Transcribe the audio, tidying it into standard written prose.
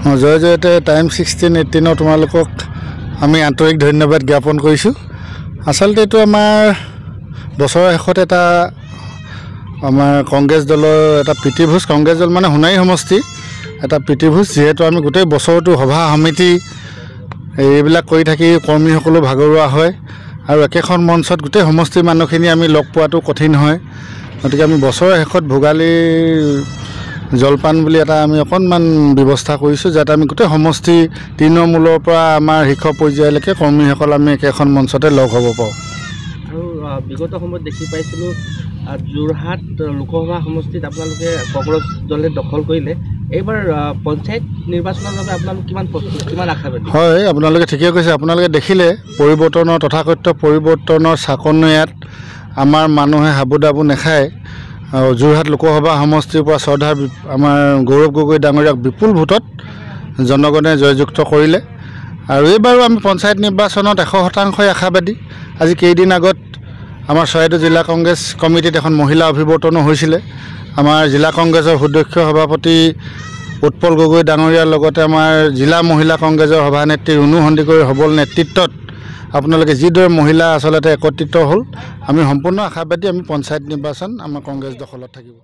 জয় Jayate time 16:18 তোমালোকক আমি আন্তৰিক ধন্যবাদ জ্ঞাপন কৰিছোঁ। আচলতে এইটো আমাৰ বছৰৰ শেষত এটা আমাৰ কংগ্ৰেছ দলৰ এটা প্ৰীতিভোজ, কংগ্ৰেছ দল মানে সোণাৰী সমষ্টি এটা প্ৰীতিভোজ, যিহেতু আমি গোটেই বছৰটো সভা সমিতি এইবিলাক কৰি থাকি কৰ্মীসকলো ভাগৰুৱা হয় আৰু একেখন মঞ্চত গোটেই সমষ্টিৰ মানুহখিনি আমি লগ পোৱাটো কঠিন হয়। গতিকে আমি বছৰৰ শেষত ভোগালীৰ জলপান বুলি এটা আমি অকণমান ব্যৱস্থা কৰিছোঁ, যাতে আমি গোটেই সমষ্টি তৃণমূলৰ পৰা আমাৰ শীৰ্ষ পৰ্যায়লৈকে কৰ্মীসকল আমি একেখন মঞ্চতে লগ হ'ব পাৰোঁ। আৰু বিগত সময়ত দেখি পাইছিলোঁ যোৰহাট লোকসভা সমষ্টিত আপোনালোকে কংগ্ৰেছ দলে দখল কৰিলে। এইবাৰ পঞ্চায়ত নিৰ্বাচনৰ বাবে আপোনালোক কিমান আশাবাদী? হয়, আপোনালোকে ঠিকে কৈছে। আপোনালোকে দেখিলে পৰিৱৰ্তনৰ তথাকথিত পৰিৱৰ্তনৰ চাকনৈয়াত আমাৰ মানুহে হাবু দাবু নাখায় যোৰহাট লোকসভা সমষ্টিৰ পৰা শ্ৰদ্ধাৰ আমাৰ গৌৰৱ গগৈ ডাঙৰীয়াক বিপুল ভোটত জনগণে জয়যুক্ত কৰিলে। আৰু এইবাৰো আমি পঞ্চায়ত নিৰ্বাচনত 100% আশাবাদী। আজি কেইদিন আগত আমাৰ চৰাইদেউ জিলা কংগ্ৰেছ কমিটিত এখন মহিলা অভিৱৰ্তনো হৈছিলে। আমাৰ জিলা কংগ্ৰেছৰ সুদক্ষ সভাপতি উৎপল গগৈ ডাঙৰীয়াৰ লগতে আমাৰ জিলা মহিলা কংগ্ৰেছৰ সভানেত্ৰী ৰুণু সন্দিকৈৰ সবল নেতৃত্বত আপোনালোকে যিদৰে মহিলা আচলতে একত্ৰিত হ'ল, আমি সম্পূৰ্ণ আশাবাদী আমি পঞ্চায়ত নিৰ্বাচন আমাৰ কংগ্ৰেছ দখলত থাকিব।